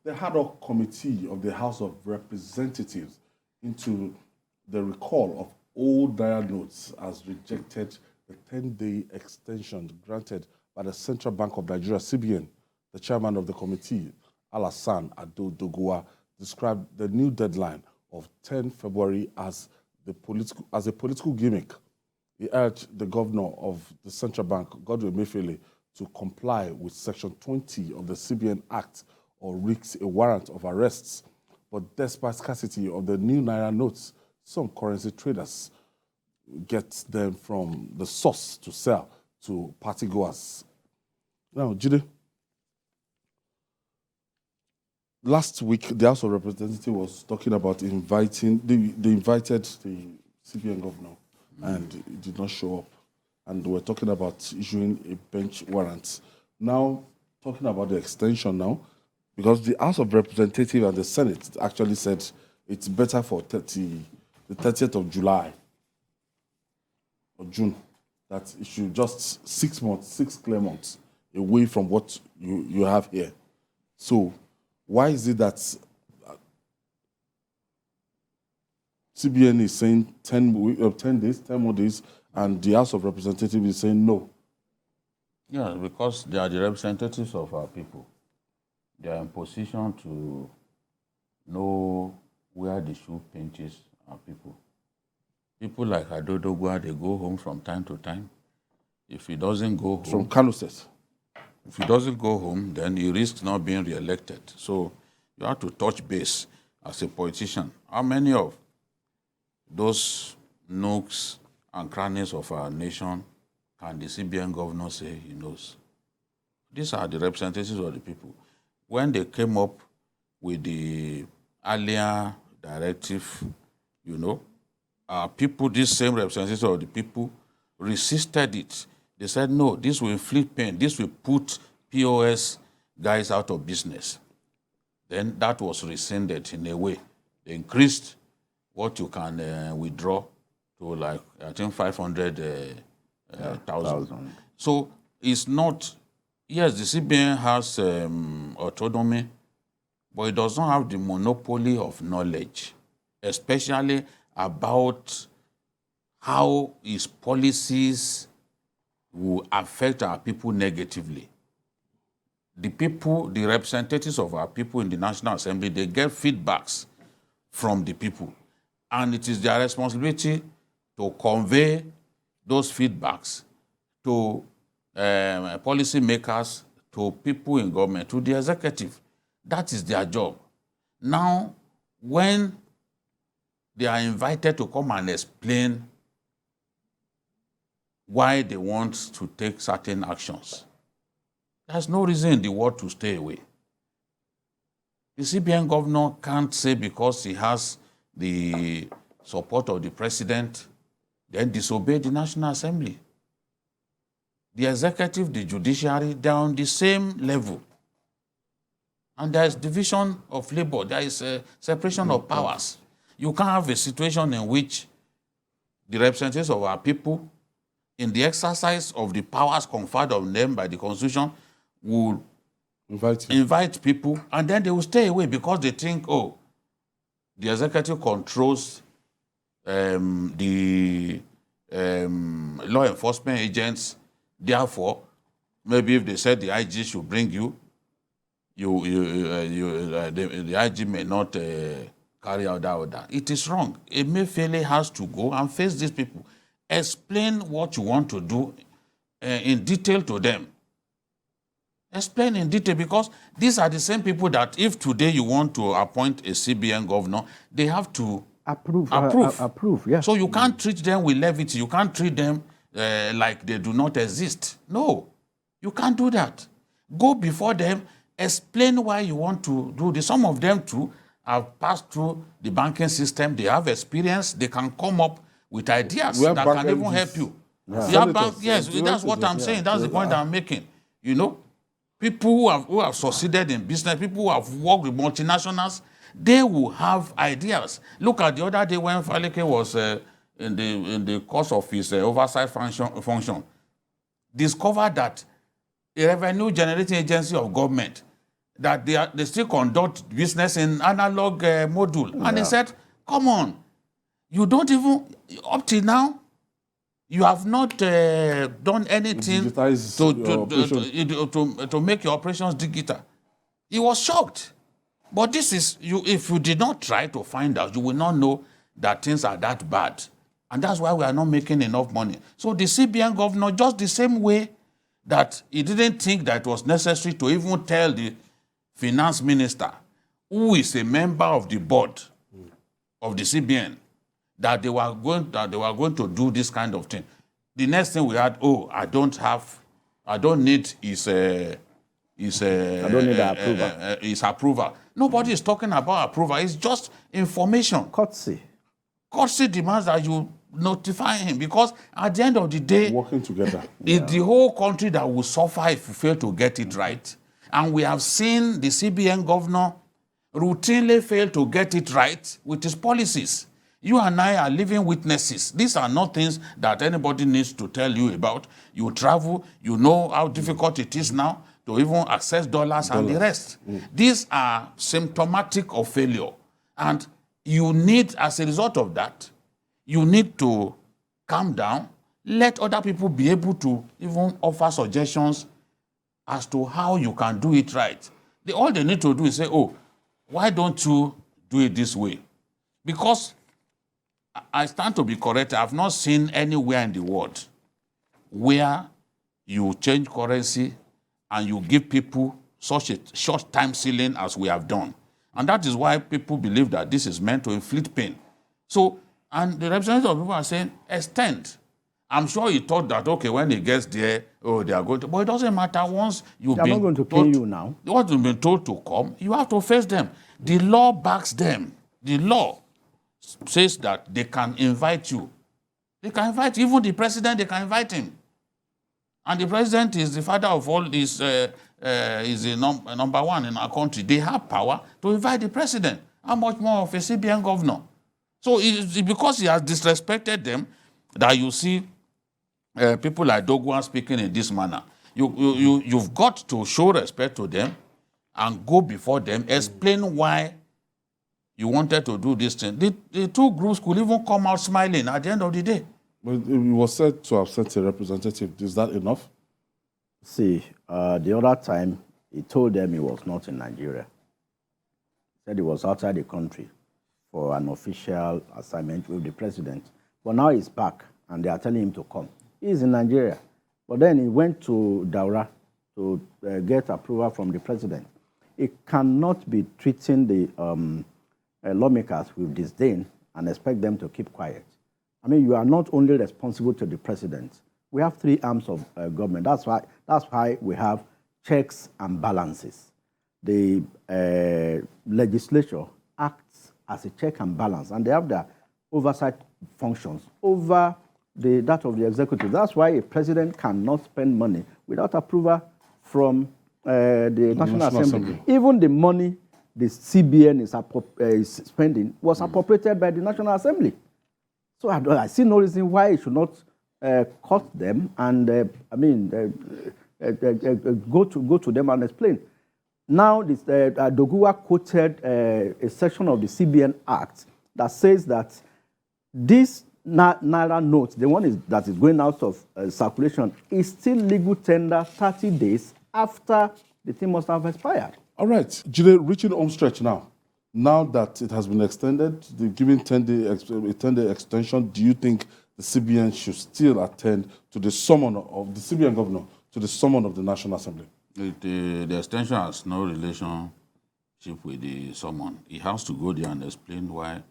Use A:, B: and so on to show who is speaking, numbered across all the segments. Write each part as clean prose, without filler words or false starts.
A: The ad hoc committee of the House of Representatives into the recall of old Naira notes has rejected the 10-day extension granted by the Central Bank of Nigeria, CBN. The chairman of the committee, Alhassan Ado Doguwa, described the new deadline of 10 February as a political gimmick. He urged the governor of the Central Bank, Godwin Emefiele, to comply with Section 20 of the CBN Act or risk a warrant of arrests. But despite scarcity of the new Naira notes, some currency traders get them from the source to sell to partygoers. Now, Jide, last week the House of Representatives was talking about inviting, they invited the CBN Governor and he did not show up. And we're talking about issuing a bench warrant. Now, talking about the extension now, because the House of Representatives and the Senate actually said it's better for the 30th of July or June, that it should just 6 months, 6 clear months away from what you have here. So why is it that CBN is saying 10 days, 10 more days, and the House of Representatives is saying no?
B: Yeah, because they are the representatives of our people. They are in position to know where the shoe pinches our people. People like Ado Doguwa, they go home from time to time. If he doesn't go home...
A: From Kano State.
B: If he doesn't go home, then he risks not being re-elected. So you have to touch base as a politician. How many of those nooks and crannies of our nation can the CBN governor say he knows? These are the representatives of the people. When they came up with the earlier directive, people, these same representatives of the people, resisted it. They said, no, this will inflict pain. This will put POS guys out of business. Then that was rescinded in a way. They increased what you can withdraw to, like, I think 500,000. So it's not, yes, the CBN has autonomy, but it does not have the monopoly of knowledge, especially about how its policies will affect our people negatively. The people, the representatives of our people in the National Assembly, they get feedbacks from the people. And it is their responsibility to convey those feedbacks to policy makers, to people in government, to the executive. That is their job. Now, when they are invited to come and explain why they want to take certain actions, there's no reason in the world to stay away. The CBN governor can't say because he has the support of the president, then disobey the National Assembly. The executive, the judiciary, they're on the same level. And there is division of labor. There is a separation of powers. You can't have a situation in which the representatives of our people, in the exercise of the powers conferred on them by the Constitution, will invite people, and then they will stay away because they think, oh, the executive controls the law enforcement agents. Therefore, maybe if they said the IG should bring you, the IG may not carry out that order. It is wrong. Emefiele has to go and face these people. Explain what you want to do in detail to them. Explain in detail, because these are the same people that if today you want to appoint a CBN governor, they have to approve.
C: Yes.
B: So you can't treat them with levity. You can't treat them like they do not exist. No, you can't do that. Go before them, explain why you want to do this. Some of them too have passed through the banking system. They have experience. They can come up with ideas that can even help you.
A: Yeah.
B: Yes, that's what I'm saying. That's the point I'm making. You know, people who have succeeded in business, people who have worked with multinationals, they will have ideas. Look at the other day when Faleke was in the course of his oversight function, discovered that a revenue generating agency of government that they still conduct business in analog module. And he said, come on, you don't even, up till now, you have not done anything to make your operations digital. He was shocked. But this is, if you did not try to find out, you will not know that things are that bad. And that's why we are not making enough money. So the CBN governor, just the same way that he didn't think that it was necessary to even tell the finance minister, who is a member of the board of the CBN, that they were going to do this kind of thing. The next thing we had, I don't need his approval. Nobody is talking about approval. It's just information.
C: Courtesy.
B: Courtesy demands that you notify him, because at the end of the day,
A: working together,
B: it's the whole country that will suffer if you fail to get it right. And we have seen the CBN governor routinely fail to get it right with his policies. You and I are living witnesses. These are not things that anybody needs to tell you about. You travel, you know how difficult it is now to even access dollars and the rest. These are symptomatic of failure. And you need, as a result of that, you need to calm down, let other people be able to even offer suggestions as to how you can do it right. All they need to do is say, why don't you do it this way? Because I stand to be corrected. I've not seen anywhere in the world where you change currency and you give people such a short time ceiling as we have done. And that is why people believe that this is meant to inflict pain. So, and the representatives of people are saying, extend. I'm sure he thought that, okay, when he gets there, they are going to, but it doesn't matter. Once you've been
C: not going to pay you now.
B: Once you've been told to come, you have to face them. The law backs them. The law says that they can invite you. They can invite even the president. They can invite him, and the president is the father of all this. Is the number one in our country. They have power to invite the president. How much more of a CBN governor? So it's because he has disrespected them that you see people like Doguwa speaking in this manner. You've got to show respect to them and go before them, explain why you wanted to do this thing. The two groups could even come out smiling at the end of the day.
A: But it was said to have sent a representative. Is that enough?
C: See, the other time, he told them he was not in Nigeria. He said he was outside the country for an official assignment with the president. But now he's back, and they are telling him to come. He's in Nigeria. But then he went to Daura to get approval from the president. He cannot be treating the lawmakers with disdain and expect them to keep quiet. I mean, you are not only responsible to the president. We have three arms of government. That's why we have checks and balances. The legislature acts as a check and balance, and they have their oversight functions over that of the executive. That's why a president cannot spend money without approval from the National Assembly. Even the money the CBN is spending was appropriated by the National Assembly. So I see no reason why it should not cut them and go to them and explain. Now, Doguwa quoted a section of the CBN Act that says that this Naira note, the one that is going out of circulation, is still legal tender 30 days after the thing must have expired.
A: All right, Jide, reaching home stretch now. Now that it has been extended, given 10-day extension, do you think the CBN should still attend to the summon of the CBN governor, to the summon of the National Assembly?
B: The extension has no relationship with the summon. He has to go there and explain why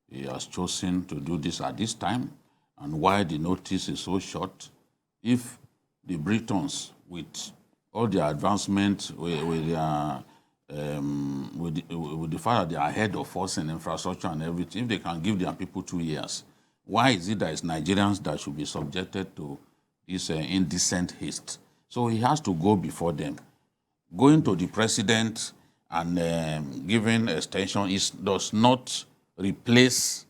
B: he has chosen to do this at this time and why the notice is so short. If the Britons, with all their advancement, with the fact that they are ahead of us in infrastructure and everything, if they can give their people 2 years, why is it that it's Nigerians that should be subjected to this indecent haste? So he has to go before them. Going to the president and giving extension does not replace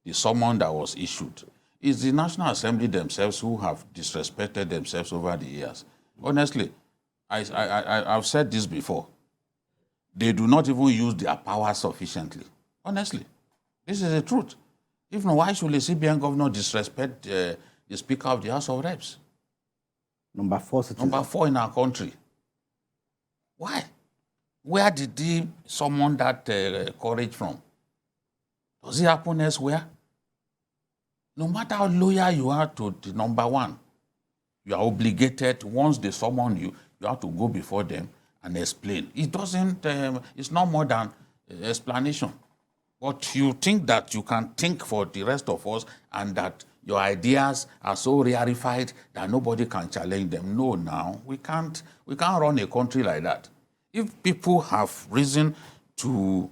B: the summon that was issued. It's the National Assembly themselves who have disrespected themselves over the years. Honestly, I've said this before. they do not even use their power sufficiently. Honestly, this is the truth. If not, why should the CBN governor disrespect the Speaker of the House of Reps?
C: Number 4 citizen.
B: Number 4 in our country. Why? Where did he summon that courage from? Does it happen elsewhere? No matter how loyal you are to the number 1, you are obligated, once they summon you, you have to go before them and explain. It doesn't, it's not more than explanation. But you think that you can think for the rest of us and that your ideas are so rarefied that nobody can challenge them. No, now, we can't run a country like that. If people have reason to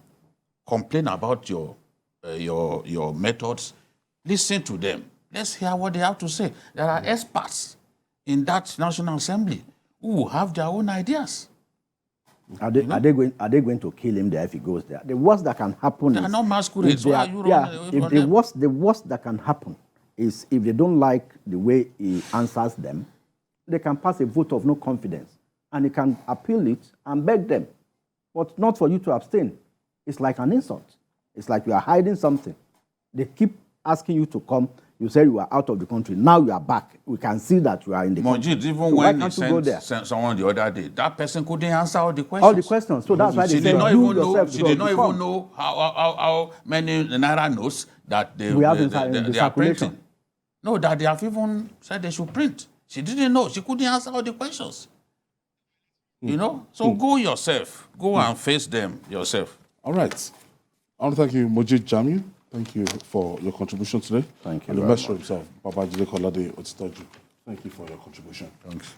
B: complain about your methods, listen to them. Let's hear what they have to say. There are experts in that National Assembly who have their own ideas.
C: Are they going to kill him there if he goes there? The worst that can happen
B: they
C: is...
B: are not masquerades.
C: The worst that can happen is if they don't like the way he answers them, they can pass a vote of no confidence and he can appeal it and beg them. But not for you to abstain. It's like an insult. It's like you are hiding something. They keep asking you to come. You said you are out of the country. Now you are back. We can see that you are in the country.
B: Even so when he sent someone the other day, that person couldn't answer all the questions.
C: All the questions. So that's why they said you yourself.
B: She did not even know how many Naira notes that they are printing. No, that they have even said they should print. She didn't know. She couldn't answer all the questions. You know? So go yourself. Go and face them yourself.
A: All right. I want to thank you, Moji Jamiu. Thank you for your contribution today.
C: Thank you.
A: And the master himself, Babajide Kolade Otitoju. Thank you for your contribution.
B: Thanks.